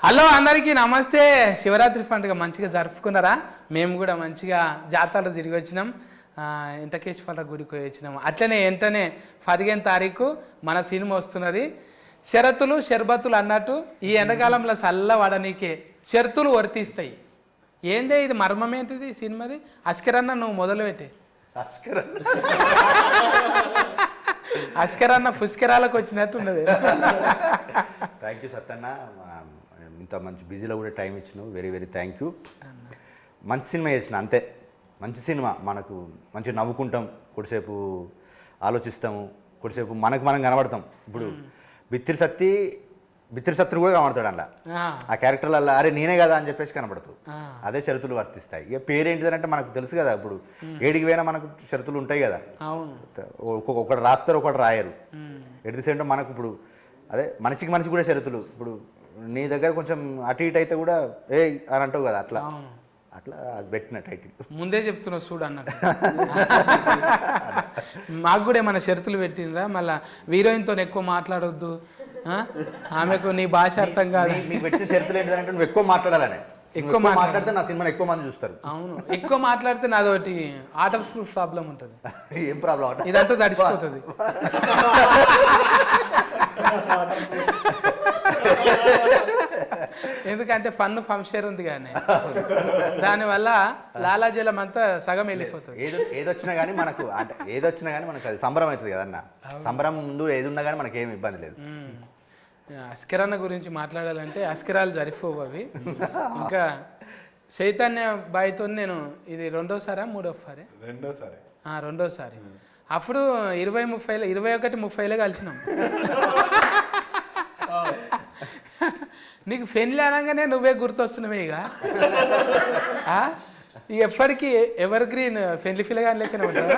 Hello అందరికీ నమస్తే. శివరాత్రి పండుగ మంచిగా జరుపుకున్నారా? మేము కూడా మంచిగా జాతరలు తిరిగి వచ్చినాం, వెంకటేశ్వర గుడికి పోయి వచ్చినాం. అట్లనే వెంటనే 15వ తారీఖు మన సినిమా వస్తున్నది. షరతులు షర్బతులు అన్నట్టు ఈ ఎండాకాలంలో చల్ల వడనీకే షరతులు వర్తిస్తాయి. ఏందే ఇది మర్మం ఏంటిది సినిమాది? అస్కరన్న నువ్వు మొదలుపెట్టే. అస్కరన్న పుష్కరాలకు వచ్చినట్టు ఉన్నది. థ్యాంక్ యూ సత్తన్న, ఇంత మంచి బిజీలో కూడా టైం ఇచ్చినావు, వెరీ వెరీ థ్యాంక్ యూ. మంచి సినిమా చేసిన అంతే, మంచి సినిమా. మనకు మంచిగా నవ్వుకుంటాం, కొద్దిసేపు ఆలోచిస్తాము, కొద్దిసేపు మనకు మనం కనబడతాం. ఇప్పుడు బిత్తిరి సత్తును కూడా కనబడతాడు అలా, ఆ క్యారెక్టర్లలో అరే నేనే కదా అని చెప్పేసి కనబడతావు. అదే షరతులు వర్తిస్తాయి. ఇక పేరేంటిదంటే మనకు తెలుసు కదా, ఇప్పుడు ఏడికి పోయినా మనకు షరతులు ఉంటాయి కదా. ఒకటి రాస్తారు, ఒకటి రాయరు. ఎట్ ది సేమ్ టైం మనకు ఇప్పుడు అదే మనిషికి మనిషి కూడా షరతులు. ఇప్పుడు నీ దగ్గర కొంచెం అటు ఇటు అయితే కూడా ఏ అని అంటావు కదా, అట్లా అట్లా అది పెట్టిన టైటిల్ ముందే చెప్తున్నావు చూడు అన్నట్టు. మాకు కూడా ఏమైనా షరతులు పెట్టినరా? మళ్ళీ హీరోయిన్తో ఎక్కువ మాట్లాడొద్దు, ఆమెకు నీ భాష అర్థం కాదు. నీకు పెట్టిన షరతులు ఏంటంటే నువ్వు ఎక్కువ మాట్లాడాలని. ఎక్కువ మాట్లాడితే నా సినిమాని ఎక్కువ మంది చూస్తారు. అవును, ఎక్కువ మాట్లాడితే నాదోటి ఆటర్ ప్రూఫ్ ప్రాబ్లం ఉంటుంది. ఏం ప్రాబ్లం? ఇదంతా తడిచిపోతుంది. ఎందుకంటే ఫన్ ఫంక్షన్ ఉంది కానీ దానివల్ల లాలాజలం అంతా సగం వెళ్ళిపోతుంది. ఏదొచ్చినా కానీ మనకు అంటే ఏదొచ్చినా కానీ మనకు అది సంబరం అవుతుంది కదన్న. సంబరం ముందు ఏది ఉన్నా కానీ మనకి ఏమి ఇబ్బంది లేదు. అస్కరన్న గురించి మాట్లాడాలంటే అస్కరాలు జరిపోవు అవి. ఇంకా చైతన్య బాయ్తో నేను ఇది రెండోసారి అప్పుడు 21-30లో కలిసినాం. నీకు పెళ్ళి అనగానే నువ్వే గుర్తొస్తున్నావే. ఇక ఎప్పటికీ ఎవర్ గ్రీన్ పెళ్లి పిల్లగాని లెక్కనే ఉంటావా?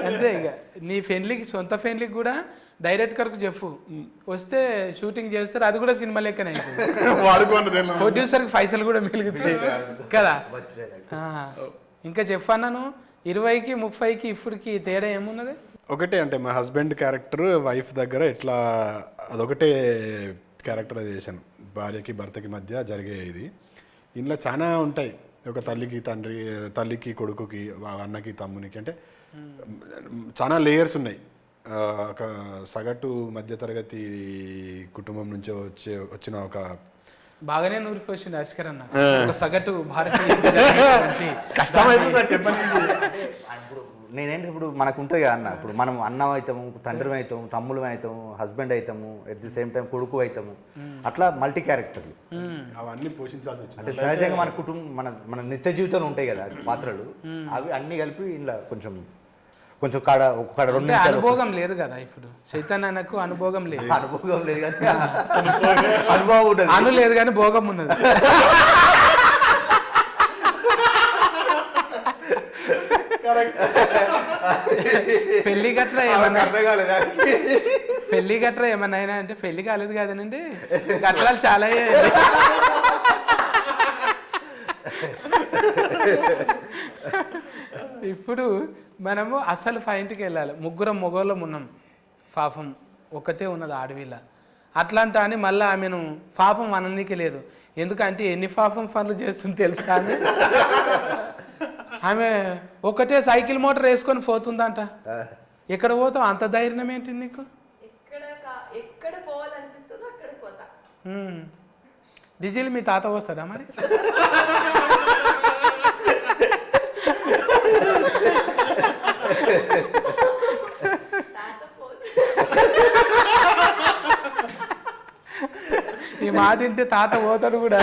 అంతే. ఇక నీ పెళ్లికి సొంత పెళ్లికి కూడా డైరెక్టర్కు చెప్పు, వస్తే షూటింగ్ చేస్తారు, అది కూడా సినిమా లెక్కనే అవుతుంది. ప్రొడ్యూసర్కి పైసలు కూడా మిగులుతాయి కదా. ఇంకా చెప్పన్నాను 20కి 30కి ఇప్పటికి తేడా ఏమున్నది? ఒకటే, అంటే మా హస్బెండ్ క్యారెక్టర్ వైఫ్ దగ్గర ఎట్లా అదొకటే క్యారెక్టరైజేషన్, భార్యకి భర్తకి మధ్య జరిగే ఇది. ఇందులో చాలా ఉంటాయి. ఒక తల్లికి తండ్రి, తల్లికి కొడుకుకి, అన్నకి తమ్మునికి, అంటే చాలా లేయర్స్ ఉన్నాయి. ఒక సగటు మధ్యతరగతి కుటుంబం నుంచి వచ్చిన ఒక బాగానే నూరిపోయింది అస్కరన్న. ఒక సగటు భారతీయ కష్టమైతుందా చెప్పండి. నేనేంటి ఇప్పుడు మనకు ఉంటుంది కదా అన్న, ఇప్పుడు మనం అన్నం అవుతాము, తండ్రి అవుతాము, తమ్ముడు అవుతాము, హస్బెండ్ అవుతాము, ఎట్ ది సేమ్ టైం కొడుకు అవుతాము. అట్లా మల్టీ క్యారెక్టర్లు అవన్నీ పోషించాల్సి వచ్చింది. అంటే సహజంగా మన కుటుంబం మన నిత్య జీవితంలో ఉంటాయి కదా పాత్రలు, అవి అన్ని కలిపి ఇలా కొంచెం కాడ ఒక 2 నిమిషాలు. అనుభవం లేదు కదా ఇప్పుడు చైతన్యకు, అనుభవం లేదు. అనుభవం లేదు కానీ అనుభవం ఉంటుంది. అను లేదు కానీ భోగం ఉన్నది. పెళ్లి గట్రా ఏమన్నా అయినా అంటే పెళ్లి కాలేదు కాదనండి, గట్రాలు చాలా అయ్యాయి. ఇప్పుడు మనము అసలు పాయింట్కి వెళ్ళాలి. ముగ్గురం మొగోళ్ళం ఉన్నాం, పాపం ఒక్కతే ఉన్నది ఆడవిలా. అట్లాంటా అని మళ్ళీ ఆమెను పాపం అననీకి లేదు. ఎందుకంటే ఎన్ని పాపం పనులు చేస్తుంది తెలుసా అని. ఆమె ఒకటే సైకిల్ మోటార్ వేసుకొని పోతుందంట. ఎక్కడ పోతావు? అంత ధైర్యం ఏంటి నీకు? డీజిల్ మీ తాత వస్తుందా మరి? ఈ మాట తింటే తాత పోతాడు కూడా.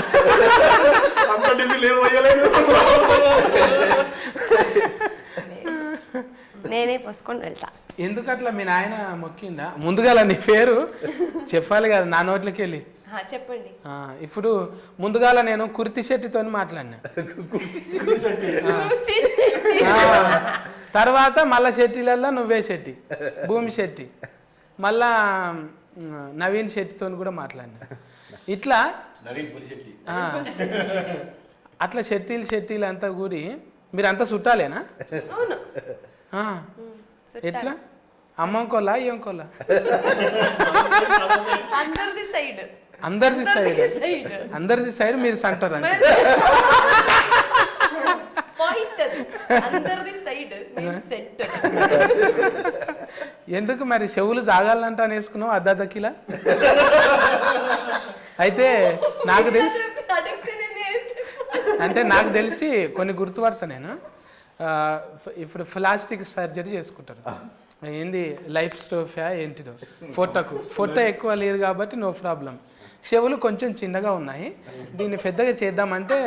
నేనే పోసుకొని వెళ్తా. ఎందుకు అట్లా? మీ నాయన మొక్కిందా? ముందుగా నీ పేరు చెప్పాలి కదా నా నోట్లకి వెళ్ళి. చెప్పండి. ఇప్పుడు ముందుగాల నేను కుర్తి శెట్టితో మాట్లాడినా, తర్వాత మళ్ళా శెట్టిలల్లో నువ్వే శెట్టి, భూమి శెట్టి, మళ్ళా నవీన్ శెట్టితో కూడా మాట్లాడినా. ఇట్లా అట్లా శెట్టీలు అంతా కూడి మీరంతా చుట్టాలేనా? ఎట్లా? అమ్మంకోలా ఏంకోలా? అందరిది సైడ్. అందరిది సైడ్ సైడ్ అందరిది సైడ్ మీరు సెంటర్ అంటే పాయింట్ అది అందరిది సైడ్ నేను సెంటర్ ఎందుకు మరి చెవులు జాగాలంట అని వేసుకున్నావు అద్దకిలా అయితే నాకు తెలిసి అంటే నాకు తెలిసి కొన్ని గుర్తుపడతా నేను ఇప్పుడు ప్లాస్టిక్ సర్జరీ చేసుకుంటారు ఏంది లైఫ్ స్టోఫ్యా ఏంటిదో ఫోటో ఎక్కువ లేదు కాబట్టి నో ప్రాబ్లం. చెవులు కొంచెం చిన్నగా ఉన్నాయి, దీన్ని పెద్దగా చేద్దామంటే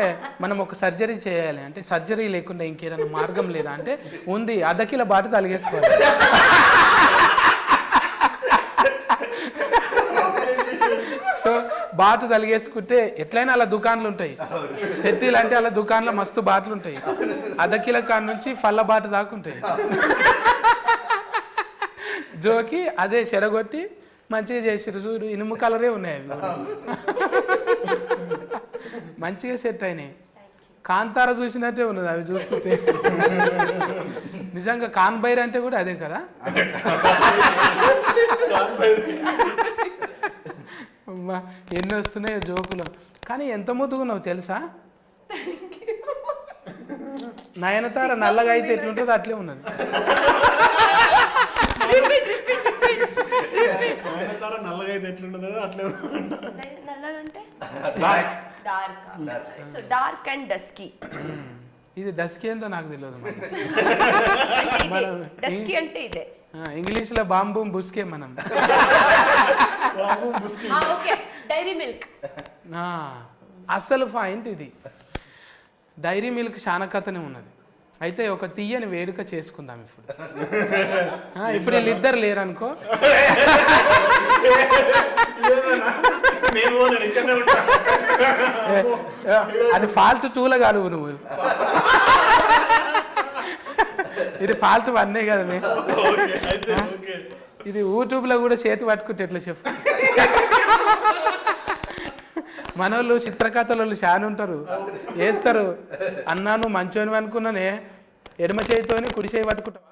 మనం ఒక సర్జరీ చేయాలి అంటే సర్జరీ లేకుండా ఇంకేదైనా మార్గం లేదా అంటే ఉంది, అద్దకిల బాట తలిగేసుకోవాలి. సో బాటు తలిగేసుకుంటే ఎట్లయినా అలా దుకాన్లు ఉంటాయి, సెట్టీలు అంటే అలా దుకాన్లో మస్తు బాటలు ఉంటాయి, అద్దకిల కాడ నుంచి ఫల్ల బాట దాకా ఉంటాయి. జోకి అదే చెడగొట్టి మంచిగా చేసిరు చూడు, ఇనుము కలరే ఉన్నాయి అవి మంచిగా సెట్ అయినాయి. కాంతార చూసినట్టే ఉన్నది అవి చూస్తుంటే. నిజంగా కాన్బైర్ అంటే కూడా అదే కదా. అమ్మా ఎన్ని వస్తున్నాయో జోకులు, కానీ ఎంత ముద్దుగున్నావు తెలుసా. నయనతార నల్లగా అయితే ఎట్లుంటుందో అట్లే ఉన్నది. నల్లగా అయితే ఎట్లుంటుందో అట్లే నల్లగా అంటే dark. So dark and dusky. ఇది డస్కీ ఏందో నాకు తెలియదు. డస్కీ అంటే ఇదే ఇంగ్లీష్లో బాంబూ బుస్కే మనం. Okay dairy milk. అసలు పాయింట్ ఇది. డైరీ మిల్క్ చాలా కథనే ఉన్నది. అయితే ఒక తీయని వేడుక చేసుకుందాం ఇప్పుడు. ఇప్పుడు వీళ్ళిద్దరు లేరనుకో, అది ఫాల్ట్ 2లో కాదు నువ్వు, ఇది ఫాల్ట్ 1 కదా. ఇది యూట్యూబ్లో కూడా చేతి పట్టుకుంటే ఎట్లా చెప్పు. మనోళ్ళు చిత్రకథలు చాలా ఉంటారు, వేస్తారు. అన్నా నువ్వు మంచోని అనుకున్నానే, ఎడమ చేతితోని కుడి చేయి పట్టుకుంటావు,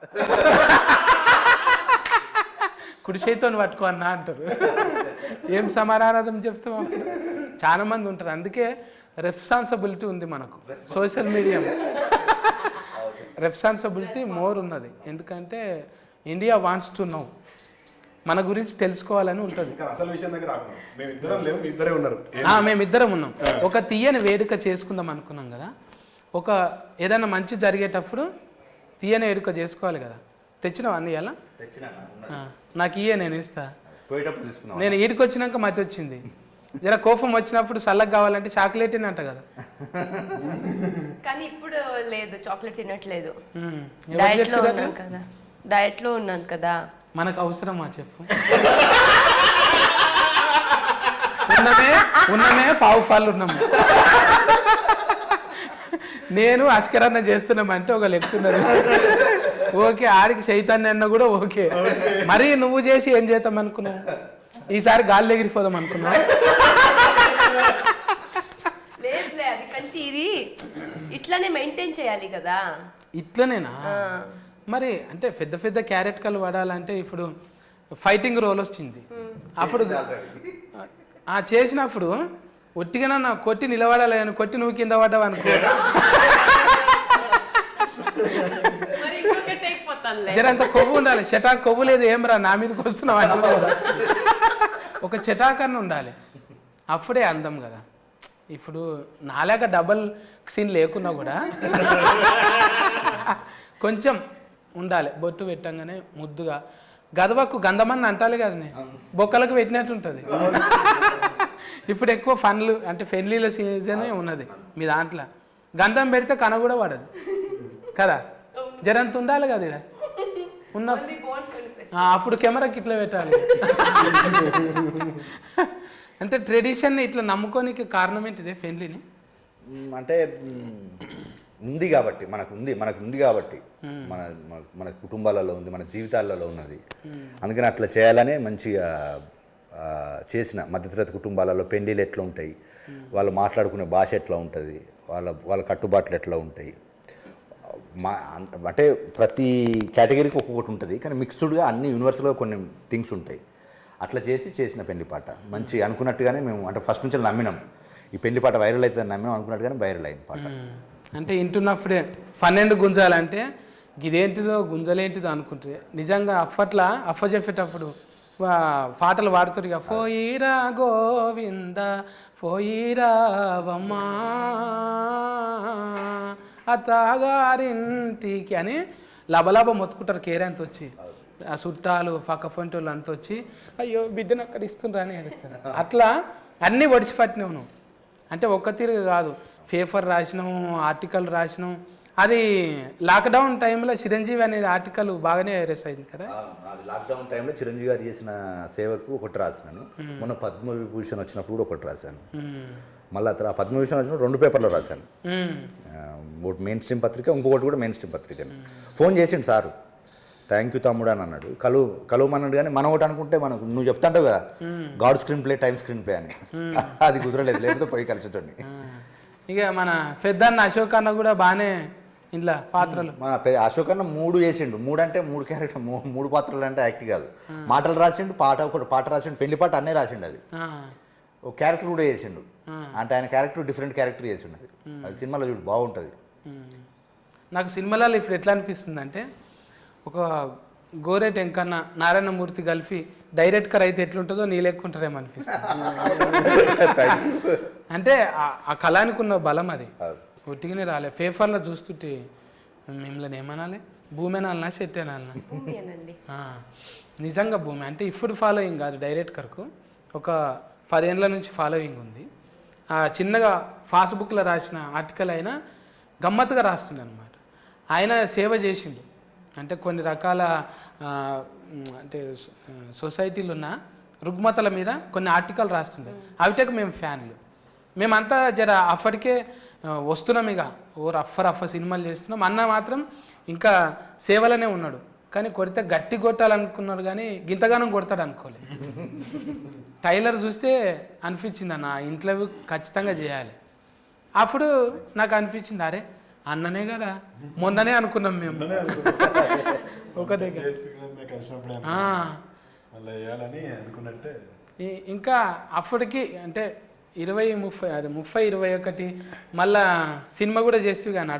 కుడి చేతితోని పట్టుకో అన్నా అంటారు. ఏం సమాధానం చెప్తాం. చాలా మంది ఉంటారు. అందుకే రెస్పాన్సిబిలిటీ ఉంది మనకు సోషల్ మీడియా, రెస్పాన్సిబిలిటీ మోర్ ఉన్నది. ఎందుకంటే ఇండియా వాంట్స్ టు నో, మన గురించి తెలుసుకోవాలని ఉంటుంది. అసలు విషయం దగ్గర మేమిద్దరం ఉన్నాం. ఒక తీయని వేడుక చేసుకుందాం అనుకున్నాం కదా. ఒక ఏదైనా మంచి జరిగేటప్పుడు తీయని వేడుక చేసుకోవాలి కదా. తెచ్చినావు అన్ని అలా నాకు ఇయ్యే, నేను ఇస్తా. నేను ఈడికి వచ్చినాక మతి వచ్చింది, జర కోపం వచ్చినప్పుడు చల్లగా కావాలంటే చాక్లెట్ అంట కదా. కానీ ఇప్పుడు లేదు, చాక్లెట్ తినట్లేదు. కదా డయట్ లో ఉన్నాను కదా. మనకు అవసరమా చెప్పు. ఉన్నమే పావు ఫాలు ఉన్నాము. నేను అస్కరన్న చేస్తున్నామంటే ఒక లెక్కున్నది. ఓకే, ఆడికి చైతన్య అన్న కూడా ఓకే. మరి నువ్వు చేసి ఏం చేద్దాం అనుకున్నావు? ఈసారి గాలి ఎగిరిపోదాం అనుకున్నావు. లేదులే, అది కంటే ఇది ఇట్లానే మెయింటైన్ చేయాలి కదా. ఇట్లనేనా? మరి అంటే పెద్ద పెద్ద క్యారెక్టర్లు వాడాలంటే ఇప్పుడు ఫైటింగ్ రోల్ వచ్చింది. అప్పుడు చేసినప్పుడు ఒట్టిగా నా కొట్టి నిలబడాలి అని, కొట్టి నువ్వు కింద పడ్డావు అనుకో, జరంత కొవ్వు ఉండాలి. చెటాక్ కొవ్వు లేదు, ఏం రా నా మీదకి వస్తున్నావు అంటే ఒక చెటాకన్న ఉండాలి, అప్పుడే అందం కదా. ఇప్పుడు నాలాగా డబల్ సీన్ లేకున్నా కూడా కొంచెం ఉండాలి. బొట్టు పెట్టంగానే ముద్దుగా గదవకు గంధమని అంటాలి కదా, బొక్కలకు పెట్టినట్టు ఉంటుంది. ఇప్పుడు ఎక్కువ ఫన్లు అంటే పెళ్ళిళ్ళ సీజనే ఉన్నది మీ దాంట్లో. గంధం పెడితే కన కూడా పడదు కదా, జరంత ఉండాలి కదా ఇక్కడ ఉన్న. అప్పుడు కెమెరాకి ఇట్లా పెట్టాలి. అంటే ట్రెడిషన్ ఇట్లా నమ్ముకోనికి కారణం ఏంటిదే పెళ్ళిని? అంటే ఉంది కాబట్టి మనకు ఉంది కాబట్టి మన కుటుంబాలలో ఉంది, మన జీవితాలలో ఉన్నది. అందుకని అట్లా చేయాలనే మంచిగా చేసిన. మధ్యతరగతి కుటుంబాలలో పెళ్ళిళ్ళు ఎట్లా ఉంటాయి, వాళ్ళు మాట్లాడుకునే భాష ఎట్లా ఉంటుంది, వాళ్ళ కట్టుబాట్లు ఎట్లా ఉంటాయి, అంటే ప్రతి కేటగిరీకి ఒక్కొక్కటి ఉంటుంది. కానీ మిక్స్డ్గా అన్ని యూనివర్సల్గా కొన్ని థింగ్స్ ఉంటాయి. అట్లా చేసిన పెళ్లిపాట మంచి అనుకున్నట్టుగానే మేము అంటే ఫస్ట్ నుంచి నమ్మినాం ఈ పెళ్లిపాట వైరల్ అవుతుందని నమ్మినాం అనుకున్నట్టుగానే వైరల్ అయింది పాట. అంటే వింటున్నప్పుడే 12 గుంజాలంటే ఇదేంటిదో గుంజలేంటిదో అనుకుంటే నిజంగా అప్పట్లో అఫ్ఫ చెప్పేటప్పుడు పాటలు పాడుతారు ఇక పోయిరా గోవింద పోయిరావమ్మా అత్తగారింటికి అని లబలబ మొత్తుకుంటారు కేరంత వచ్చి ఆ చుట్టాలు పక్క పొంటోళ్ళు అంత వచ్చి అయ్యో బిడ్డను అక్కడ ఇస్తుండ్రా అని ఏడుస్తారు. అట్లా అన్నీ ఒడిచిపట్టినావు నువ్వు. అంటే ఒక్క తీరు కాదు, పేపర్ రాసినాము, ఆర్టికల్ రాసినాం. అది లాక్డౌన్ టైంలో చిరంజీవి అనేది ఆర్టికల్ బాగానే వైరస్ అయింది కదా. అది లాక్డౌన్ టైంలో చిరంజీవి గారు చేసిన సేవకు ఒకటి రాసినాను. మొన్న పద్మవిభూషణ్ వచ్చినప్పుడు కూడా ఒకటి రాశాను. మళ్ళీ ఆ పద్మవిభూషణ్ వచ్చినప్పుడు 2 పేపర్లో రాశాను. ఒకటి మెయిన్ స్ట్రీమ్ పత్రిక, ఇంకొకటి కూడా మెయిన్ స్ట్రీమ్ పత్రిక. ఫోన్ చేసిండు సారు, థ్యాంక్ యూ తమ్ముడు అని అన్నాడు. కలువమన్నాడు. కానీ మనం ఒకటి అనుకుంటే మనకు నువ్వు చెప్తాంటావు కదా God screen play time screen play అని, అది కుదరలేదు, లేకపోతే పోయి కలిసేటోడిని. ఇక మన పెద్దన్న అశోక్ అన్న కూడా బాగానే ఇంట్లో పాత్రలు. మా అశోక్ అన్న 3 చేసిండు. 3 అంటే 3 క్యారెక్టర్, 3 పాత్రలు అంటే యాక్ట్ కాదు. మాటలు రాసిండు, ఒకటి పాట రాసిండు, పెళ్లి పాట అన్నీ రాసిండు. అది ఒక క్యారెక్టర్ కూడా చేసిండు. అంటే ఆయన క్యారెక్టర్ డిఫరెంట్ క్యారెక్టర్ చేసిండు. అది సినిమాలో చూడు బాగుంటుంది. నాకు సినిమాలలో ఇప్పుడు ఎట్లా అనిపిస్తుంది అంటే ఒక గోరెట్ ఎంకన్న నారాయణమూర్తి కలిపి డైరెక్ట్గా అయితే ఎట్లుంటుందో నీ లెక్కుంటారేమో అనిపిస్తుంది. అంటే ఆ కళానికి ఉన్న బలం అది ఒట్టిగానే రాలే. పేపర్లో చూస్తుంటే మిమ్మల్ని ఏమనాలి, భూమి అనాలనా చెట్టు అనాలనా? నిజంగా భూమి అంటే ఇప్పుడు ఫాలోయింగ్ కాదు, డైరెక్టర్కు ఒక 10 ఏళ్ళ నుంచి ఫాలోయింగ్ ఉంది. చిన్నగా ఫాస్బుక్లో రాసిన ఆర్టికల్ అయినా గమ్మత్తుగా రాస్తుండే అనమాట. ఆయన సేవ చేసిండు. అంటే కొన్ని రకాల అంటే సొసైటీలు ఉన్న రుగ్మతల మీద కొన్ని ఆర్టికల్ రాస్తుండే. అవిటకు మేము ఫ్యాన్లు. మేమంతా జర అప్పటికే వస్తున్నాం, ఇక రఫ్ సినిమాలు చేస్తున్నాం. అన్న మాత్రం ఇంకా సేవలోనే ఉన్నాడు. కానీ కొడితే గట్టి కొట్టాలనుకున్నాడు, కానీ గింతగానం కొడతాడు అనుకోలే. టైలర్ చూస్తే అనిపించింది అన్న ఇంటర్వ్యూ ఖచ్చితంగా చేయాలి. అప్పుడు నాకు అనిపించింది, అరే అన్ననే కదా, మొన్ననే అనుకున్నాం మేము ఒక దగ్గర. ఇంకా అప్పటికి అంటే 20-30 అది 30-21 మళ్ళా సినిమా కూడా చేస్తూ కానీ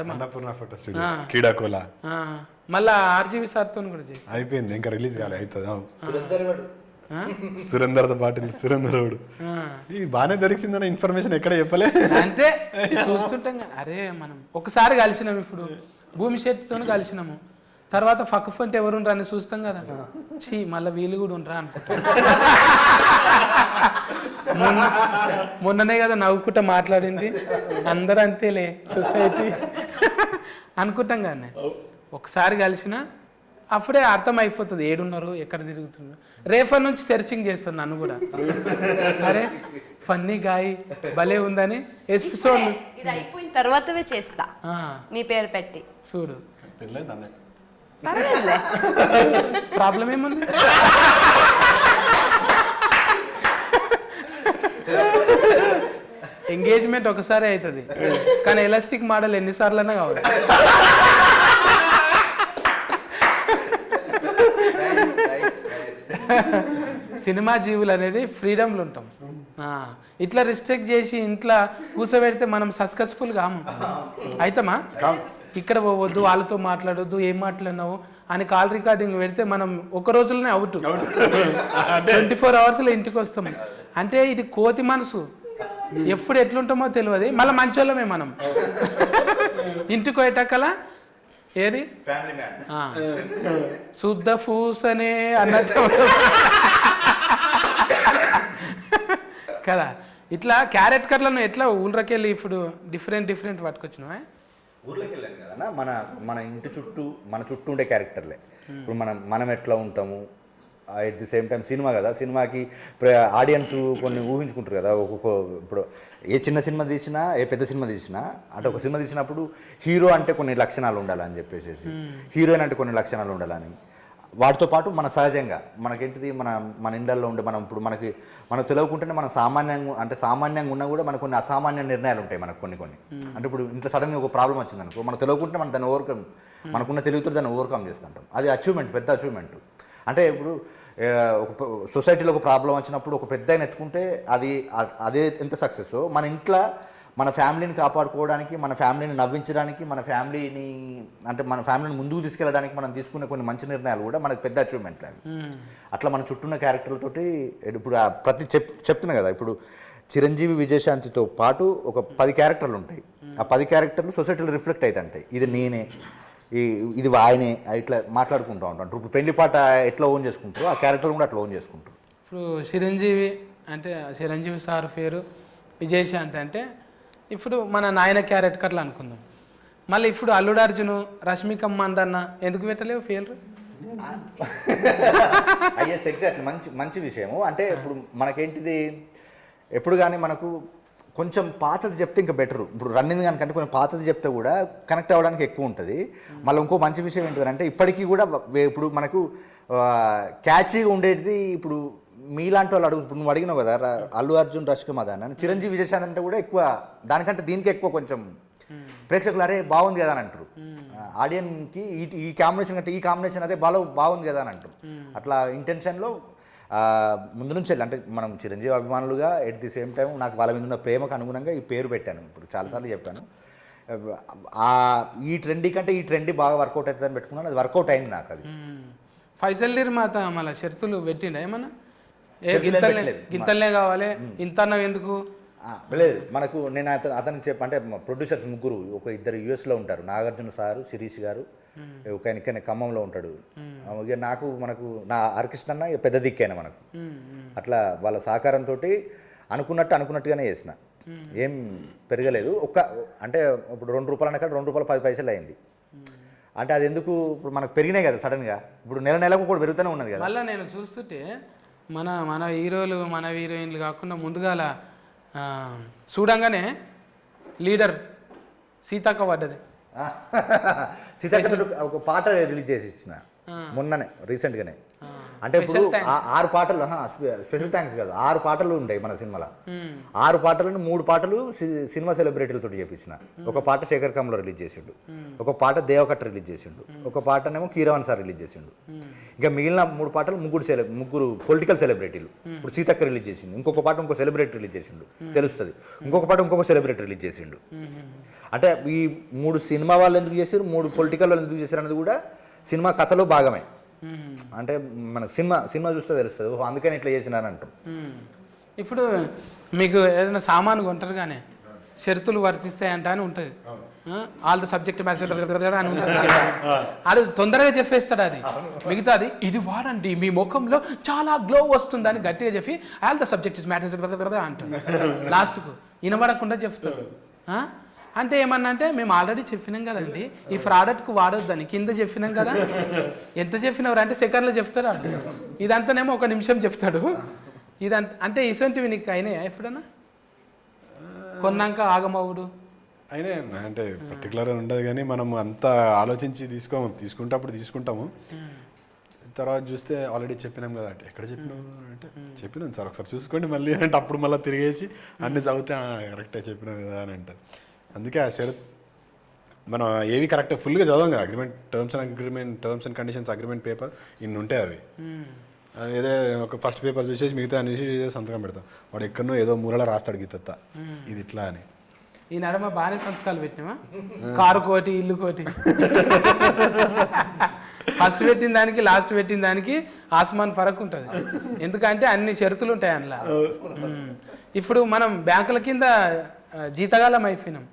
మళ్ళా ఆర్జీవి సార్తో కూడా చేసి అయిపోయింది, ఇంకా రిలీజ్ కాలే. అవుతుంది సురేందర్ పాటిల్, సురేందరుడు. ఇది బాగానే దొరికిందన్న ఇన్ఫర్మేషన్ ఎక్కడ చెప్పలే. అంటే చూస్తుంటాం కదా, అరే మనం ఒకసారి కలిసినాము, ఇప్పుడు భూమి శెట్టితో కలిసినాము, తర్వాత పక్క ఫంటే ఎవరు ఉండరా అని చూస్తాం కదా. చీ మళ్ళీ వీళ్ళు కూడా ఉండరా అనుకుంటా. మొన్ననే కదా నవ్వుకుంటా మాట్లాడింది, అందరూ అంతేలే సొసైటీ అనుకుంటాం కానీ ఒకసారి కలిసిన అప్పుడే అర్థం అయిపోతుంది ఏడున్నారు, ఎక్కడ తిరుగుతున్నారు. రేపటి నుంచి సెర్చింగ్ చేస్తాను నన్ను కూడా. అరే ఫన్నీ గాయ భలే ఉందని ఎపిసోడ్ ఇది అయిపోయిన తర్వాతవే చేస్తా మీ పేరు పెట్టి చూడు. పర్వాలేదులే, ప్రాబ్లం ఏముంది. ఎంగేజ్మెంట్ ఒకసారి అవుతుంది, కానీ ఎలాస్టిక్ మోడల్ ఎన్నిసార్లైనా కావాలి. సినిమా జీవులు అనేది ఫ్రీడమ్లు ఉంటాం. ఇట్లా రిస్ట్రిక్ట్ చేసి ఇంట్లో కూర్చోబెడితే మనం సక్సెస్ఫుల్ కాము. అయితమా? ఇక్కడ పోవద్దు, వాళ్ళతో మాట్లాడొద్దు, ఏం మాట్లాడినావు అని కాల్ రికార్డింగ్ పెడితే మనం ఒక రోజులోనే అవుట్. 24 అవర్స్లో ఇంటికి వస్తాం. అంటే ఇది కోతి మనసు, ఎప్పుడు ఎట్లుంటామో తెలియదు. మళ్ళీ మంచోళ్ళమే మనం. ఇంటికి పోయేటక్కల ఏది శుద్ధ ఫూసనే అన్నట్టు కదా. ఇట్లా క్యారెట్ కట్లను ఎట్లా ఊళ్ళకెళ్ళి ఇప్పుడు డిఫరెంట్ పట్టుకొచ్చినావా? ఊర్లోకి వెళ్ళాను కదా మన ఇంటి చుట్టూ మన చుట్టూ ఉండే క్యారెక్టర్లే. ఇప్పుడు మనం ఎట్లా ఉంటాము, at the same time cinema కదా, సినిమాకి ఆడియన్స్ కొన్ని ఊహించుకుంటారు కదా. ఇప్పుడు ఏ చిన్న సినిమా తీసినా ఏ పెద్ద సినిమా తీసినా అంటే ఒక సినిమా తీసినప్పుడు హీరో అంటే కొన్ని లక్షణాలు ఉండాలని చెప్పేసి, హీరోయిన్ అంటే కొన్ని లక్షణాలు ఉండాలని, వాటితో పాటు మన సహజంగా మనకేంటిది మన ఇండల్లో ఉండే మనం ఇప్పుడు మనకు తెలియకుంటేనే మనం సామాన్యంగా ఉన్నా కూడా మనకు కొన్ని అసామాన్య నిర్ణయాలు ఉంటాయి మనకు కొన్ని. అంటే ఇప్పుడు ఇంట్లో సడన్గా ఒక ప్రాబ్లం వచ్చిందనుకో, మనకు తెలియకుంటే మనం దాన్ని మనకున్న తెలివితో దాన్ని ఓవర్కమ్ చేస్తుంటాం. అది అచీవ్మెంట్, పెద్ద అచీవ్మెంట్. అంటే ఇప్పుడు ఒక సొసైటీలో ఒక ప్రాబ్లం వచ్చినప్పుడు ఒక పెద్ద ఎత్తుకుంటే అదే ఎంత సక్సెస్. మన ఇంట్లో మన ఫ్యామిలీని కాపాడుకోవడానికి, మన ఫ్యామిలీని నవ్వించడానికి, మన ఫ్యామిలీని ముందుకు తీసుకెళ్ళడానికి మనం తీసుకునే కొన్ని మంచి నిర్ణయాలు కూడా మనకు పెద్ద అచీవ్మెంట్ అవి. అట్లా మన చుట్టూన్న క్యారెక్టర్లతోటి ఇప్పుడు ప్రతి చెప్తున్నా కదా, ఇప్పుడు చిరంజీవి విజయశాంతితో పాటు ఒక 10 క్యారెక్టర్లు ఉంటాయి. ఆ 10 క్యారెక్టర్లు సొసైటీలో రిఫ్లెక్ట్ అవుతుంటాయి. ఇది నేనే, ఇది ఆయనే, ఇట్లా మాట్లాడుకుంటూ ఉంటాం. ఇప్పుడు పెళ్లి పాట ఎట్లా ఓన్ చేసుకుంటారో ఆ క్యారెక్టర్లు కూడా అట్లా ఓన్ చేసుకుంటారు. ఇప్పుడు చిరంజీవి అంటే చిరంజీవి సార్ పేరు విజయశాంతి అంటే ఇప్పుడు మన నాయన క్యారెక్టర్లు అనుకుందాం. మళ్ళీ ఇప్పుడు అల్లుడు అర్జును, రష్మిక మందన్న ఎందుకు పెట్టలేవు పేర్లు? ఐఎస్ ఎగ్జాక్ట్లీ, మంచి విషయము. అంటే ఇప్పుడు మనకేంటిది, ఎప్పుడు కానీ మనకు కొంచెం పాతది చెప్తే ఇంకా బెటరు. ఇప్పుడు రన్నింగ్ కనుకంటే కొంచెం పాతది చెప్తే కూడా కనెక్ట్ అవ్వడానికి ఎక్కువ ఉంటుంది. మళ్ళీ ఇంకో మంచి విషయం ఏంటంటే ఇప్పటికీ కూడా ఇప్పుడు మనకు క్యాచీగా ఉండేది. ఇప్పుడు మీలాంటి వాళ్ళు ఇప్పుడు నువ్వు అడిగినావు కదా, అల్లు అర్జున్, రష్మిక మందన్న, చిరంజీవి విజయశాంతి అంటే కూడా ఎక్కువ దానికంటే దీనికి ఎక్కువ కొంచెం ప్రేక్షకులు అరే బాగుంది కదా అని అంటారు. ఆడియన్కి ఈ కాంబినేషన్ కంటే ఈ కాంబినేషన్ అరే బాగుంది కదా అని అంటారు. అట్లా ఇంటెన్షన్లో ముందు నుంచి అంటే మనం చిరంజీవి అభిమానులుగా ఎట్ ది సేమ్ టైం నాకు వాళ్ళ మీద ఉన్న ప్రేమకు అనుగుణంగా ఈ పేరు పెట్టాను. ఇప్పుడు చాలాసార్లు చెప్పాను, ఈ ట్రెండీ కంటే ఈ ట్రెండీ బాగా వర్కౌట్ అవుతుందని పెట్టుకున్నాను. అది వర్కౌట్ అయింది నాకు. అది ఫైసల్ నిర్మాత మళ్ళీ షరతులు పెట్టిండ ఏమన్నా? గింతలనే కావాలి, ఇంత అన్నవి ఎందుకు లేదు. మనకు నేను అతనికి అంటే ప్రొడ్యూసర్స్ ముగ్గురు, ఒక 2 యూఎస్లో ఉంటారు, నాగార్జున సారు, శిరీష్ గారు, ఒక ఆయన ఖమ్మంలో ఉంటాడు. ఇక మనకు నా ఆర్కెస్ట్రా అన్న పెద్ద దిక్కైనా మనకు. అట్లా వాళ్ళ సహకారంతో అనుకున్నట్టుగానే చేసిన, ఏం పెరగలేదు. అంటే ఇప్పుడు ₹2 అన్న కాడ ₹2.10 అయింది. అంటే అది ఎందుకు, ఇప్పుడు మనకు పెరిగినాయి కదా సడన్గా. ఇప్పుడు నెలకు కూడా పెరుగుతూనే ఉన్నది కదా. మళ్ళీ నేను చూస్తుంటే మన హీరోలు, మన హీరోయిన్లు కాకుండా ముందుగాల చూడంగానే లీడర్ సీతక్క పడ్డది. సీతక్క ఒక పాట రిలీజ్ చేసి ఇచ్చిన మొన్ననే రీసెంట్గానే. అంటే ఇప్పుడు 6 పాటలు, స్పెషల్ థ్యాంక్స్ కాదు, 6 పాటలు ఉంటాయి మన సినిమాలో. 6 పాటలను 3 పాటలు సినిమా సెలబ్రిటీలతో చేపించిన. ఒక పాట శేఖర్ కమ్లో రిలీజ్ చేసిండు, ఒక పాట దేవకట్ట రిలీజ్ చేసిండు, ఒక పాటనేమో కీరవాణి సార్ రిలీజ్ చేసిండు. ఇంకా మిగిలిన 3 పాటలు ముగ్గురు పొలిటికల్ సెలబ్రిటీలు. ఇప్పుడు సీతక్క రిలీజ్ చేసిండు, ఇంకొక పాట ఇంకో సెలబ్రిటీ రిలీజ్ చేసిండు తెలుస్తుంది, ఇంకొక పాట ఇంకొక సెలబ్రిటీ రిలీజ్ చేసిండు. అంటే ఈ 3 సినిమా వాళ్ళు ఎందుకు చేశారు, 3 పొలిటికల్ వాళ్ళు ఎందుకు చేశారు అనేది కూడా సినిమా కథలో భాగమే. అంటే మనకు సినిమా చూస్తే తెలుస్తుంది, అందుకని ఇట్లా చేసినాను అంటాం. ఇప్పుడు మీకు ఏదైనా సామాను కొంటారు కానీ షరతులు వర్తిస్తాయంట అని ఉంటుంది. ఆల్ ద సబ్జెక్ట్ మ్యాటర్ అని ఉంటుంది. అది తొందరగా చెప్పేస్తాడు. అది మిగతాది ఇది వాడండి మీ ముఖంలో చాలా గ్లో వస్తుందని గట్టిగా చెప్పి ఆల్ ద సబ్జెక్ట్ మ్యాటర్ అంటాడు. లాస్ట్కు వినబడకుండా చెప్తాడు. అంటే ఏమన్నా అంటే మేము ఆల్రెడీ చెప్పినాం కదండి ఈ ప్రోడక్ట్కు వాడొద్దని, కింద చెప్పినాం కదా. ఎంత చెప్పినవారు అంటే సెకండ్లో చెప్తారా? ఇదంతానేమో 1 నిమిషం చెప్తాడు. ఇదంతా అంటే ఇసొంటివి నీకు అయినాయా ఎప్పుడన్నా? కొన్నాక ఆగమవుడు అయినా అంటే పర్టికులర్గా ఉండదు కానీ మనం అంతా ఆలోచించి తీసుకుంటే అప్పుడు తీసుకుంటాము. తర్వాత చూస్తే ఆల్రెడీ చెప్పినాం కదా అంటే ఎక్కడ చెప్పినాం అంటే చెప్పినాం సార్ ఒకసారి చూసుకోండి మళ్ళీ అంటే అప్పుడు మళ్ళీ తిరిగేసి అన్ని చదివితే కరెక్టే చెప్పినాం కదా అని అంటారు. అందుకే ఆ షరత్ మనం ఏవి కరెక్ట్గా ఫుల్గా చదవం కదా. Terms and conditions agreement paper ఇన్ని ఉంటాయి. అవి ఏదో ఒక ఫస్ట్ పేపర్ చూసేసి మిగతా అన్ని సంతకం పెడతాం. వాడు ఎక్కడనో ఏదో మూలలో రాస్తాడు గీత ఇది ఇట్లా అని. ఈ నడమ బాగానే సంతకాలు పెట్టినావా? కారు కోటి, ఇల్లు కోటి. ఫస్ట్ పెట్టిన దానికి లాస్ట్ పెట్టిన దానికి ఆస్మాన్ ఫరక్ ఉంటుంది. ఎందుకంటే అన్ని షరతులు ఉంటాయి అందులో. ఇప్పుడు మనం బ్యాంకుల కింద జీతగాలం అయిపోయినాం,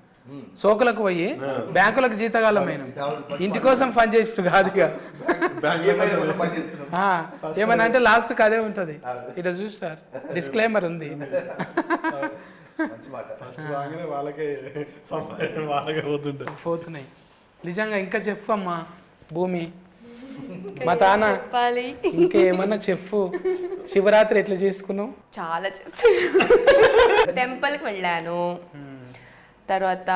సోకులకు పోయి బ్యాంకులకు జీతగాలమైన ఇంటి కోసం పని చేస్తూ కాదు. ఏమన్నా అంటే లాస్ట్కి అదే ఉంటుంది. ఇట్లా చూస్తారు డిస్క్లైమర్ ఉంది. పోతున్నాయి నిజంగా. ఇంకా చెప్పు అమ్మా భూమి, మా తాన ఇంకేమన్నా చెప్పు. శివరాత్రి ఎట్లా చేసుకున్నావు? చాలా చేస్తాను. టెంపుల్కి వెళ్ళాను, తర్వాత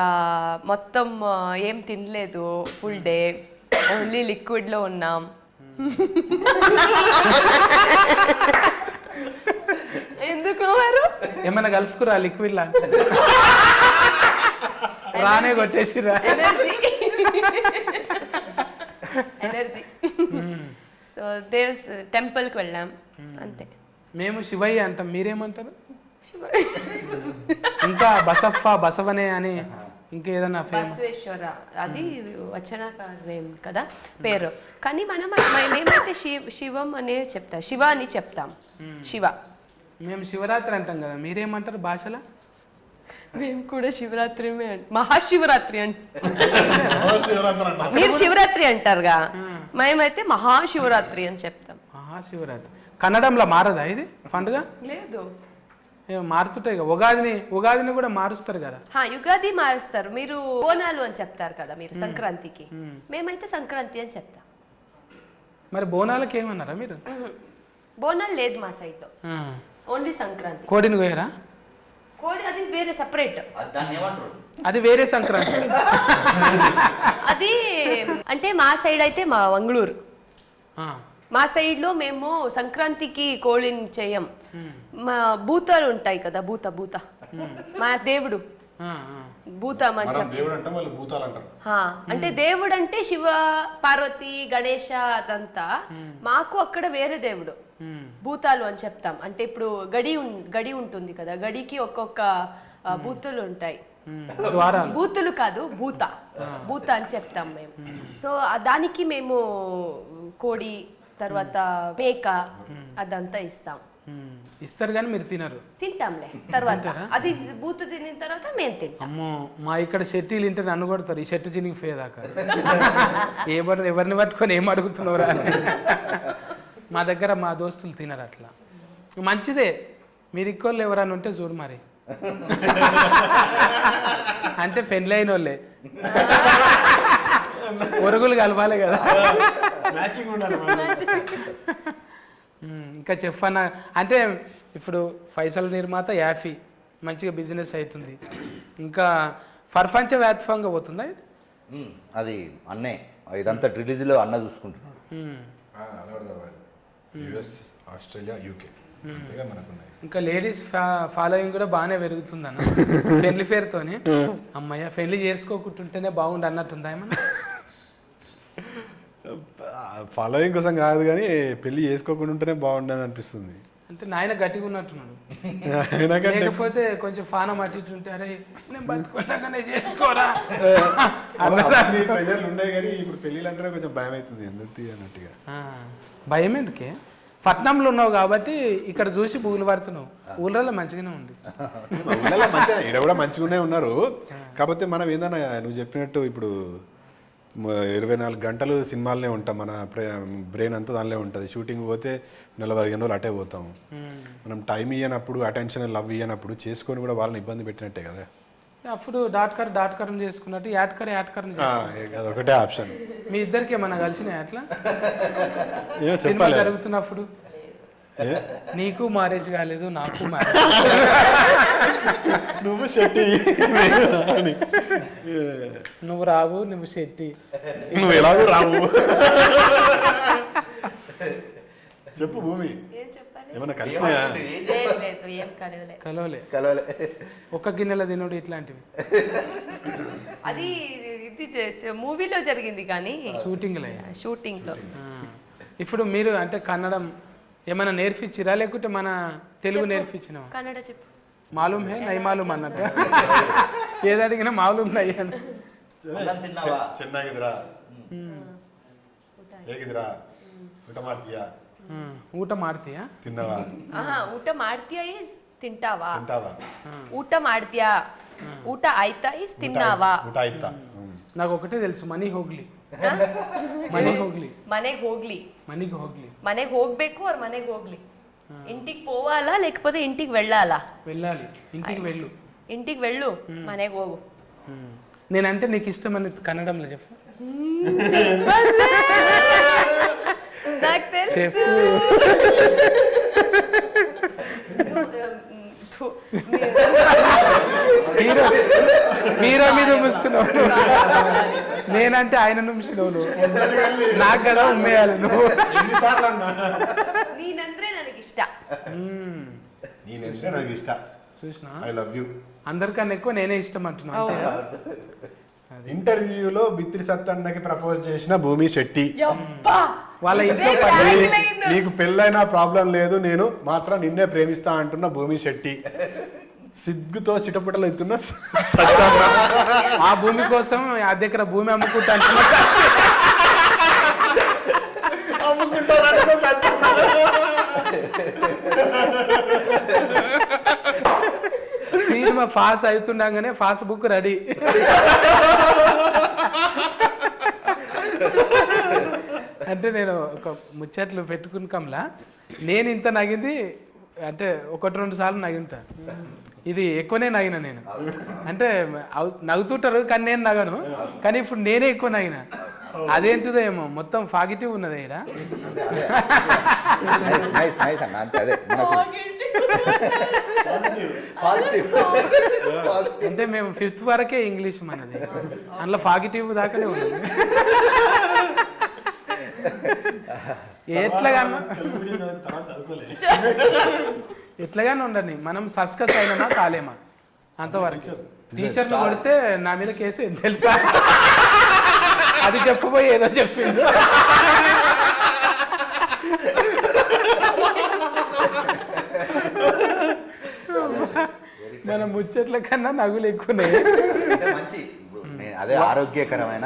మొత్తం ఏం తినలేదు, ఫుల్ డే ఓన్లీ లిక్విడ్లో ఉన్నాం. ఎందుకు వారు ఏమన్నా కలుపుకురా లిక్విడ్ లా? రానే కొట్టేసిరా ఎనర్జీ. సో టెంపుల్కి వెళ్ళాం అంతే. మేము శివయ్య అంటాం, మీరేమంటారు? ఇంకా బసవనే అని ఇంకేదన్నా ఫేమస్? బసవేశ్వర అది వచనకారం కదా పేరు, కానీ మేమైతే శివం అనే చెప్తాం, శివ అని చెప్తాం. శివ. మేము శివరాత్రి అంటాం కదా, మీరేమంటారు భాషలో? మేము కూడా శివరాత్రి మహాశివరాత్రి మీరు శివరాత్రి అంటారుగా, మేమైతే మహాశివరాత్రి అని చెప్తాం. మహాశివరాత్రి కన్నడంలో మారదా ఇది పండుగ? లేదు, మారుతుంటాయి కదా. ఉగాదిని కూడా మారుస్తారు కదా. యుగాది మారుస్తారు, మీరు బోనాలు అని చెప్తారు కదా మీరు సంక్రాంతికి, మేమైతే సంక్రాంతి అని చెప్తాం. మరి బోనాలకి ఏమన్నారా మీరు? బోనాలు లేదు మా సైడ్ లో, ఓన్లీ సంక్రాంతి. కోడిని కోయరా? కోడి అది వేరే సపరేట్, అది వేరే సంక్రాంతి. అది అంటే మా సైడ్ అయితే మా మంగళూరు, మా సైడ్ లో మేము సంక్రాంతికి కోడిని చేయం. మా భూతాలు ఉంటాయి కదా, భూత మా దేవుడు భూత అంటే దేవుడు అంటే శివ పార్వతి గణేష అదంతా. మాకు అక్కడ వేరే దేవుడు భూతాలు అని చెప్తాం. అంటే ఇప్పుడు గడి ఉంటుంది కదా, గడికి ఒక్కొక్క భూతులు ఉంటాయి. భూతులు కాదు, భూత అని చెప్తాం మేము. సో దానికి మేము కోడి తర్వాత మేక అదంతా ఇస్తారు కానీ మీరు తినరు? తింటాంలే తర్వాత, అది బూతు తినిన తర్వాత మేము తింటాం. అమ్మో, మా ఇక్కడ షెట్టీలు ఇంటే నన్ను కొడతారు, ఈ షెట్టు చినికి పోయేదాకా. ఎవరిని పట్టుకొని ఏం అడుగుతున్నారా? మా దగ్గర మా దోస్తులు తినరు అట్లా. మంచిదే, మీరు ఇంకోళ్ళు ఎవరన్నా ఉంటే చూడు మరి. అంటే పెళ్ళి అయిన వాళ్ళే ఒరుగులు కలవాలి కదా. ఇంకా చెఫ్ అన్న అంటే ఇప్పుడు ఫైసల్ నిర్మాత యాఫీ మంచిగా బిజినెస్ అవుతుంది. ఇంకా ప్రపంచ వ్యాప్తంగా పోతుందా ఇది? అది అన్నే ఇదంతా రిలీజ్లో అన్న చూసుకుంటున్నాడు. ఆస్ట్రేలియా, యూకే ఇంకా లేడీస్ ఫాలోయింగ్ కూడా బాగానే పెరుగుతుందన్న పెళ్లి పేరుతోని. అమ్మయ్య పెళ్లి చేసుకోకుంటుంటేనే బాగుండు అన్నట్టుందా ఏమన్నా? ఫాలోయింగ్ కోసం కాదు కానీ పెళ్లి చేసుకోకుండా ఉంటేనే బాగుండని అనిపిస్తుంది. అంటే నాయన గట్టిగా ఉన్నట్టున్నాడు, లేకపోతే కొంచెం ఫానం అటు ఇటు ఉంటే అరే నేను బతుకున్నాగానే చేసుకోరా ప్రజలు ఉండే కానీ ఇప్పుడు పెళ్ళిళ్ళు అంటేనే కొంచెం భయం అవుతుంది ఎందుకు అన్నట్టుగా. భయం ఎందుకే? పట్నంలో ఉన్నావు కాబట్టి ఇక్కడ చూసి బూగులు పడుతున్నావు. ఊళ్ళలో మంచిగానే ఉంది, ఇక్కడ కూడా మంచిగానే ఉన్నారు. కాకపోతే మనం ఏందన్నా నువ్వు చెప్పినట్టు ఇప్పుడు 24 గంటలు సినిమాలనే ఉంటాం, మన బ్రెయిన్ అంతా దానిలో ఉంటుంది. షూటింగ్ పోతే 40 రోజులు అటే పోతాం. మనం టైం ఇవ్వనప్పుడు, అటెన్షన్ లవ్ ఇవ్వనప్పుడు చేసుకొని కూడా వాళ్ళని ఇబ్బంది పెట్టినట్టే కదా. అప్పుడు డాట్కరం చేసుకున్నట్టు యాట్కరం అదొకటే ఆప్షన్. మీ ఇద్దరికి ఏమన్నా కలిసినాయి అట్లా సినిమా జరుగుతున్నప్పుడు? నీకు మ్యారేజ్ కాలేదు, నాకు మ్యారేజ్. నువ్వు శెట్టి, నువ్వు రావు, నువ్వు శెట్టి, నువ్వు ఎలాగో రావు. చెప్పు భూమి, ఏమన్నా కలిసినాయా? కలవలే. ఒక్క గిన్నెల తినుడు ఇట్లాంటివి అది ఇది చేసి మూవీలో జరిగింది కానీ షూటింగ్ లో. ఇప్పుడు మీరు అంటే కన్నడం ఏమైనా నేర్పించిరా లేకుంటే మన తెలుగు నేర్పించినా? కన్నడ చెప్పు. మాలూమ్ హే నై మాలూమ్ అన్నట్టు ఏది అడిగినా మాలూమ్ నై అన్న. ಚೆನ್ನಾಗಿದ್ರಾ ಹೇಗಿದ್ರಾ ಊಟ ಮಾಡ್ತೀಯಾ ಊಟ ಮಾಡ್ತೀಯಾ ತಿನ್ನವಾ ಊಟ ಮಾಡ್ತೀಯಾ ಇಸ್ ತಿಂಟಾವಾ ತಿಂಟಾವಾ ಊಟ ಮಾಡ್ತೀಯಾ ಊಟ ಆಯ್ತಾ ಇಸ್ ತಿನ್ನಾವಾ ಊಟ ಆಯ್ತಾ. నాకు ఒకటే తెలుసు, మనీ హోగ్లి. ಮನೆಗೆ ಹೋಗ್ಬೇಕು ಅವ್ರ ಮನೆಗೆ ಹೋಗ್ಲಿ. ఇంటికి పోవాలా లేకపోతే ఇంటికి వెళ్ళాలా? వెళ్ళాలి. ఇంటికి వెళ్ళు, మನೆಗೆ ಹೋಗು. నేనంటే నీకు ఇష్టమని కన్నడంలో చెప్పు. నాకు తెలుసు. మీరా మీద ముస్తున్నావు, నేనంటే ఆయన నుంచినావు నువ్వు. నాకు కదా ఉమ్మేయాలి నువ్వు. నేనంటే ನನಗೆ ఇష్ట. చూసినా ఐ లవ్ యూ. అందరికన్నా ఎక్కువ నేనే ఇష్టం అంటున్నా. ఇంటర్వ్యూలో బిత్రి సత్తన్నకి ప్రపోజ్ చేసిన భూమి శెట్టి. వాళ్ళ ఇంట్లో నీకు పెళ్ళైనా ప్రాబ్లం లేదు, నేను మాత్రం నిన్నే ప్రేమిస్తా అంటున్న భూమి శెట్టి, సిగ్గుతో చిటపటలు ఎత్తున్న ఆ భూమి కోసం ఆ దగ్గర భూమి అమ్ముకుంటాను సినిమా పాస్ అవుతుండగానే పాస్ బుక్ రెడీ. అంటే నేను ఒక ముచ్చట్లు పెట్టుకుని కమలా, నేను ఇంత నగింది అంటే 1-2 సార్లు నగింటా. ఇది ఎక్కువనే నగిన నేను. అంటే నవ్వుతుంటారు కానీ నేను నగను, కానీ ఇప్పుడు నేనే ఎక్కువ నగిన. అదేంటిదో ఏమో మొత్తం పాజిటివ్ ఉన్నది ఇక్కడ. అంటే మేము 5th వరకే ఇంగ్లీష్ మనది, అందులో పాజిటివ్ దాకానే ఉన్నది. ఎట్లాగానే ఉండని, మనం సస్కస్ అయినా కాలేమా అంతవరకు. టీచర్ని కొడితే నా మీద కేసు ఏం తెలుసా, అది చెప్పబోయి ఏదో చెప్పింది. మన ముచ్చట్ల కన్నా నగులు ఎక్కువనే. మంచి అదే ఆరోగ్యకరమైన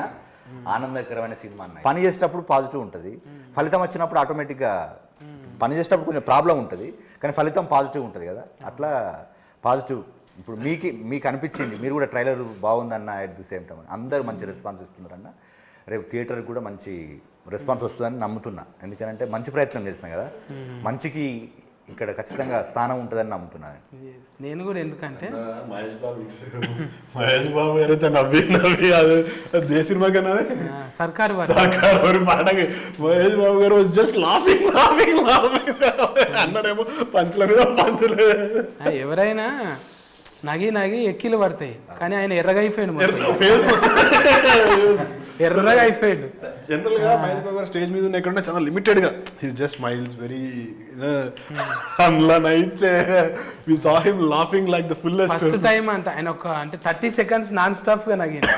ఆనందకరమైన సినిమా అన్న. పని చేసేటప్పుడు పాజిటివ్ ఉంటుంది, ఫలితం వచ్చినప్పుడు ఆటోమేటిక్గా పని చేసేటప్పుడు కొంచెం ప్రాబ్లం ఉంటుంది, కానీ ఫలితం పాజిటివ్ ఉంటుంది కదా. అట్లా పాజిటివ్ ఇప్పుడు మీకు అనిపించింది, మీరు కూడా ట్రైలర్ బాగుందన్న, అట్ ది సేమ్ టైం అందరూ మంచి రెస్పాన్స్ ఇస్తున్నారన్న. రేపు థియేటర్కి కూడా మంచి రెస్పాన్స్ వస్తుందని నమ్ముతున్నా, ఎందుకంటే మంచి ప్రయత్నం చేసినా కదా, మంచికి ఇక్కడ ఖచ్చితంగా స్థానం ఉంటుందని నమ్ముతున్నాను నేను కూడా. ఎందుకంటే మహేష్ బాబు గారైతే నవ్వి అది దే సినిమా కన్నా సర్కారు మాటకి మహేష్ బాబు గారు జస్ట్ లాఫింగ్ అన్నాడేమో పంచుల మీద పంచులు. ఎవరైనా నగి ఎక్కిలు పడతాయి, కానీ ఆయన ఎర్రగా అయిపోయాడు, ఎర్రగా అయిపోయాడు. జనరల్ గా మహేష్ బాబు గారు స్టేజ్ మీద ఉన్న ఎక్కడున్నా చాలా లిమిటెడ్ గా, హి జస్ట్ స్మైల్స్ వెరీ. అయితే we saw him laughing like the fullest. First time అంటే ఆయన ఒక 30 seconds నాన్ స్టాప్ గా నగింది.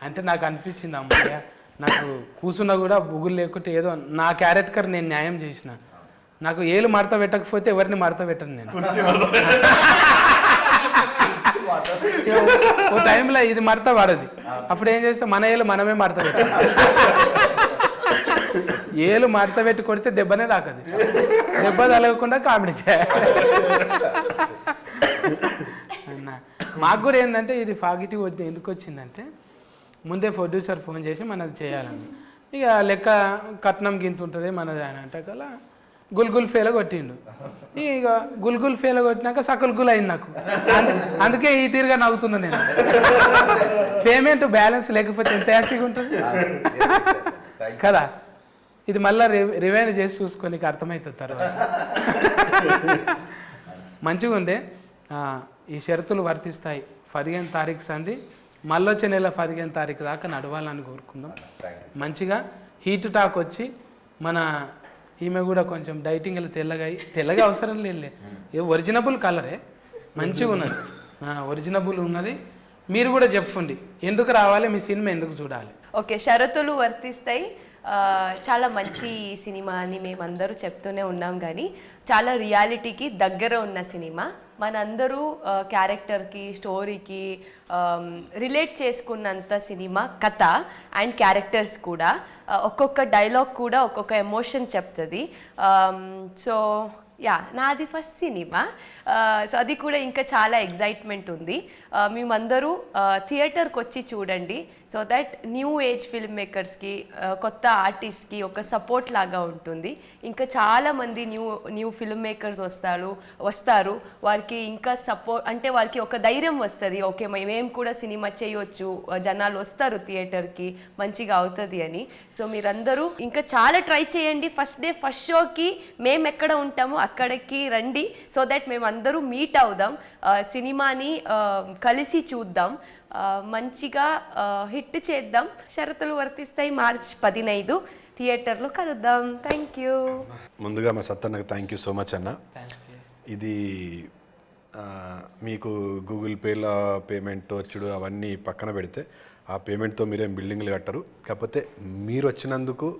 అంటే నాకు అనిపించింది, అమ్మాయ నాకు కూర్చున్నా కూడా బుగులు లేకుంటే ఏదో నా క్యారెక్టర్ నేను న్యాయం చేసిన. నాకు ఏలు మడత పెట్టకపోతే ఎవరిని మడత పెట్టను నేను. ఓ టైంలో ఇది మడత పడది, అప్పుడు ఏం చేస్తే మన ఏలు మనమే మడత పెట్టాలి. ఏలు మడత పెట్టి కొడితే దెబ్బనే తాకది, దెబ్బ తలగకుండా కామెడీ చేయాలి. మాకు కూడా ఏంటంటే ఇది పాజిటివ్ ఎందుకు వచ్చిందంటే, ముందే ప్రొడ్యూసర్ ఫోన్ చేసి మనది చేయాలని, ఇక లెక్క కట్నం గింత ఉంటుంది మనది అని అంటే కల్లా గుల్గుల్ ఫేల కొట్టిండు. ఇక గుల్గుల్ ఫేల కొట్టినాక సకల్ గుల్ అయింది నాకు. అందుకే ఈ తీరుగా నవ్వుతున్నా నేను. పేమెంట్ బ్యాలెన్స్ లేకపోతే ఎంత హ్యాపీగా ఉంటుంది కదా. ఇది మళ్ళీ రివైండ్ చేసి చూసుకోనికి అర్థమవుతుంది తర్వాత. మంచిగా ఉండే. ఈ షరతులు వర్తిస్తాయి. 15 తారీఖు సంది, మళ్ళొచ్చే నెల 15 తారీఖు దాకా నడవాలని కోరుకుందాం. మంచిగా హీట్ టాక్ వచ్చి మన ఈమె కూడా కొంచెం డైటింగ్ తెల్లగా అవసరం లేదు, ఒరిజినబుల్ కలరే మంచిగా ఉన్నది, ఒరిజినబుల్ ఉన్నది. మీరు కూడా చెప్పండి ఎందుకు రావాలి, మీ సినిమా ఎందుకు చూడాలి. ఓకే, షరతులు వర్తిస్తాయి. చాలా మంచి సినిమా అని మేమందరూ చెప్తూనే ఉన్నాం, కానీ చాలా రియాలిటీకి దగ్గర ఉన్న సినిమా. మనందరూ క్యారెక్టర్కి, స్టోరీకి రిలేట్ చేసుకున్నంత సినిమా కథ అండ్ క్యారెక్టర్స్ కూడా. ఒక్కొక్క డైలాగ్ కూడా ఒక్కొక్క ఎమోషన్ చెప్తుంది. సో యా, నాది ఫస్ట్ సినిమా. సో అది కూడా ఇంకా చాలా ఎగ్జైట్మెంట్ ఉంది. మేమందరూ థియేటర్కి వచ్చి చూడండి, so that new age film మేకర్స్కి, కొత్త ఆర్టిస్ట్కి ఒక సపోర్ట్ లాగా ఉంటుంది. ఇంకా చాలామంది న్యూ ఫిల్మ్ మేకర్స్ వస్తారు. వారికి ఇంకా సపోర్ట్ అంటే వారికి ఒక ధైర్యం వస్తుంది, ఓకే మేము కూడా సినిమా చేయొచ్చు, జనాలు వస్తారు థియేటర్కి, మంచిగా అవుతుంది అని. సో మీరందరూ ఇంకా చాలా ట్రై చేయండి. ఫస్ట్ డే ఫస్ట్ షోకి మేము ఎక్కడ ఉంటామో అక్కడికి రండి, సో దట్ మేమందరూ మీట్ అవుదాం, సినిమాని కలిసి చూద్దాం, మంచిగా హిట్ చేద్దాం. షరతులు వర్తిస్తాయి. మార్చ్ 15 థియేటర్లో కలుద్దాం. Thank you. ముందుగా మా సత్తన్నకు థ్యాంక్ యూ సో మచ్ అన్న. ఇది మీకు గూగుల్ పేలో పేమెంట్ వచ్చుడు అవన్నీ పక్కన పెడితే, ఆ పేమెంట్తో మీరేం బిల్డింగ్లు కట్టరు. కాకపోతే మీరు వచ్చినందుకు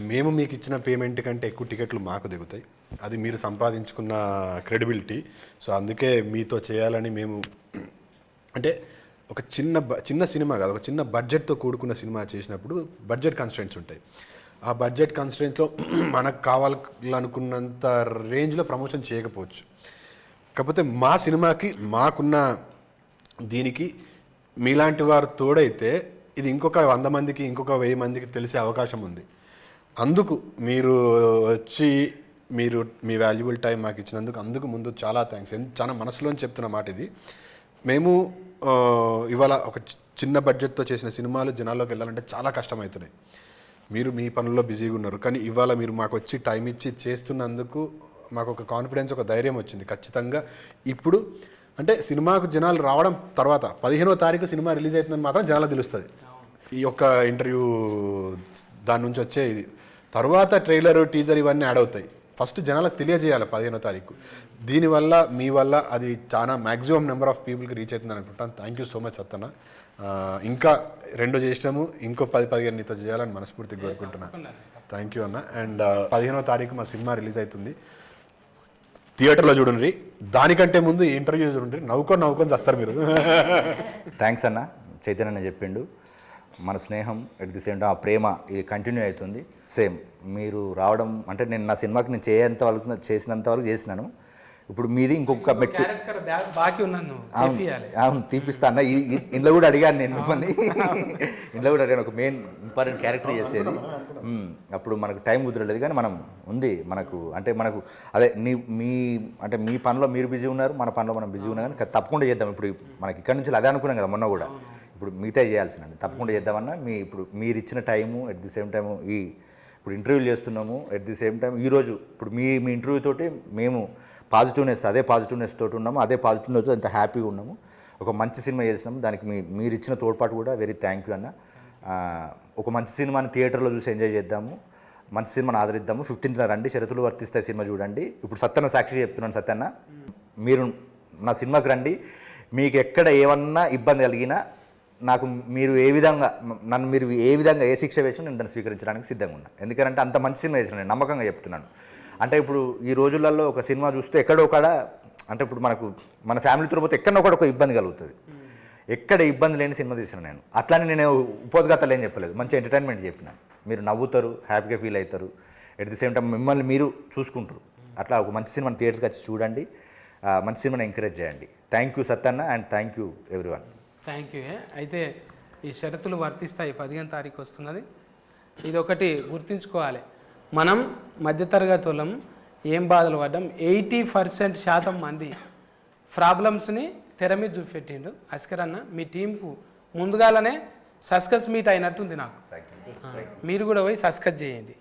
మేము మీకు ఇచ్చిన పేమెంట్ కంటే ఎక్కువ టికెట్లు మాకు దిగుతాయి. అది మీరు సంపాదించుకున్న క్రెడిబిలిటీ. సో అందుకే మీతో చేయాలని మేము, అంటే ఒక చిన్న సినిమా కాదు, ఒక చిన్న బడ్జెట్తో కూడుకున్న సినిమా చేసినప్పుడు బడ్జెట్ కన్స్ట్రెంట్స్ ఉంటాయి. ఆ బడ్జెట్ కన్స్ట్రెంట్స్లో మనకు కావాలనుకున్నంత రేంజ్లో ప్రమోషన్ చేయకపోవచ్చు. కాకపోతే మా సినిమాకి మాకున్న దీనికి మీలాంటి వారు తోడైతే ఇది ఇంకొక 100 మందికి, ఇంకొక 1000 మందికి తెలిసే అవకాశం ఉంది. అందుకు మీరు వచ్చి మీరు మీ వాల్యుబుల్ టైం మాకు ఇచ్చినందుకు అందుకు ముందు చాలా థ్యాంక్స్. చాలా మనసులోని చెప్తున్న మాట ఇది. మేము ఇవాళ ఒక చిన్న బడ్జెట్తో చేసిన సినిమాలు జనాల్లోకి వెళ్ళాలంటే చాలా కష్టమవుతున్నాయి. మీరు మీ పనుల్లో బిజీగా ఉన్నారు, కానీ ఇవాళ మీరు మాకు వచ్చి టైం ఇచ్చి చేస్తున్నందుకు మాకు ఒక కాన్ఫిడెన్స్, ఒక ధైర్యం వచ్చింది. ఖచ్చితంగా ఇప్పుడు అంటే సినిమాకు జనాలు రావడం తర్వాత 15వ తారీఖు సినిమా రిలీజ్ అవుతుందని మాత్రం జనాలకు తెలుస్తుంది. ఈ యొక్క ఇంటర్వ్యూ దాని నుంచి వచ్చే ఇది తర్వాత ట్రైలర్, టీజర్ ఇవన్నీ యాడ్ అవుతాయి. ఫస్ట్ జనాలకు తెలియజేయాలి 15వ తారీఖు. దీనివల్ల మీ వల్ల అది చాలా మ్యాక్సిమం నెంబర్ ఆఫ్ పీపుల్కి రీచ్ అవుతుందని అనుకుంటాను. Thank you so much Sattanna. ఇంకా 2 చేసినాము, ఇంకో 10-15 నీతో చేయాలని మనస్ఫూర్తిగా కోరుకుంటున్నాను. థ్యాంక్ యూ అన్న. అండ్ 15వ తారీఖు మా సినిమా రిలీజ్ అవుతుంది. థియేటర్లో చూడండి, దానికంటే ముందు ఈ ఇంటర్వ్యూ చూడండి. నవ్వుకొని చేస్తారు మీరు. థ్యాంక్స్ అన్న. చైతన్య చెప్పిండు, మన స్నేహం ఎట్ ది సేమ్ టైం ఆ ప్రేమ ఇది కంటిన్యూ అవుతుంది. సేమ్ మీరు రావడం అంటే నేను నా సినిమాకి నేను చేసినంత వరకు చేసినాను. ఇప్పుడు మీది ఇంకొక మెట్టు. బాకీ ఉన్నాను, అవును తీపిస్తా అన్న. ఇంట్లో కూడా అడిగాను నేను మిమ్మల్ని, ఇంట్లో కూడా అడిగాను ఒక మెయిన్ ఇంపార్టెంట్ క్యారెక్టర్ చేసేది. అప్పుడు మనకు టైం కుదరలేదు, కానీ మనం ఉంది మనకు అంటే మనకు అదే మీ పనిలో మీరు బిజీ ఉన్నారు, మన పనిలో మనం బిజీ ఉన్నాం. కానీ తప్పకుండా చేద్దాం. ఇప్పుడు మనకి ఇక్కడ నుంచి అదే అనుకున్నాం కదా మొన్న కూడా, ఇప్పుడు మిగతా చేయాల్సిందండి. తప్పకుండా చేద్దామన్నా. ఇప్పుడు మీరు ఇచ్చిన time at the same time ఇప్పుడు ఇంటర్వ్యూలు చేస్తున్నాము ఎట్ ది సేమ్ టైం ఈరోజు ఇప్పుడు మీ ఇంటర్వ్యూ తోటి మేము అదే పాజిటివ్నెస్ తోటి ఉన్నాము, అదే పాజిటివ్నెస్ అంత హ్యాపీగా ఉన్నాము. ఒక మంచి సినిమా చేసినాము, దానికి మీరు ఇచ్చిన తోడ్పాటు కూడా వెరీ థ్యాంక్ యూ అన్న. ఒక మంచి సినిమాని థియేటర్లో చూసి ఎంజాయ్ చేద్దాము, మంచి సినిమాని ఆదరిద్దాము. 15న రండి, షరతులు వర్తిస్తాయి సినిమా చూడండి. ఇప్పుడు సత్యన్న సాక్షి చెప్తున్నాను, సత్యన్న మీరు నా సినిమాకి రండి. మీకు ఎక్కడ ఏమన్నా ఇబ్బంది కలిగినా నాకు మీరు ఏ విధంగా ఏ శిక్ష వేసినా నేను దాన్ని స్వీకరించడానికి సిద్ధంగా ఉన్నా. ఎందుకంటే అంత మంచి సినిమా వేసిన నేను నమ్మకంగా చెప్తున్నాను. అంటే ఇప్పుడు ఈ రోజులలో ఒక సినిమా చూస్తే ఎక్కడో ఒకడ అంటే ఇప్పుడు మన ఫ్యామిలీతో పోతే ఎక్కడో ఒక ఇబ్బంది కలుగుతుంది. ఎక్కడ ఇబ్బంది లేని సినిమా తీసిన నేను. అట్లానే నేను ఉపోద్ఘాతాలు ఏం చెప్పలేదు, మంచి ఎంటర్టైన్మెంట్ చెప్పిన. మీరు నవ్వుతారు, హ్యాపీగా ఫీల్ అవుతారు, ఎట్ ది సేమ్ టైం మిమ్మల్ని మీరు చూసుకుంటారు. అట్లా ఒక మంచి సినిమాని థియేటర్కి వచ్చి చూడండి, మంచి సినిమాని ఎంకరేజ్ చేయండి. Thank you Sattanna and thank you everyone. Thank you. అయితే ఈ షరతులు వర్తిస్తాయి, 15వ తారీఖు వస్తున్నది. ఇది ఒకటి గుర్తుంచుకోవాలి. మనం మధ్యతరగతి వాళ్ళం ఏం బాధలు పడ్డాం. 80% మంది ప్రాబ్లమ్స్ని తెర మీద చూపెట్టిండు అస్కర్ అన్న. మీ టీంకు ముందుగానే సస్కస్ మీట్ అయినట్టుంది నాకు. మీరు కూడా పోయి సస్కస్ చేయండి.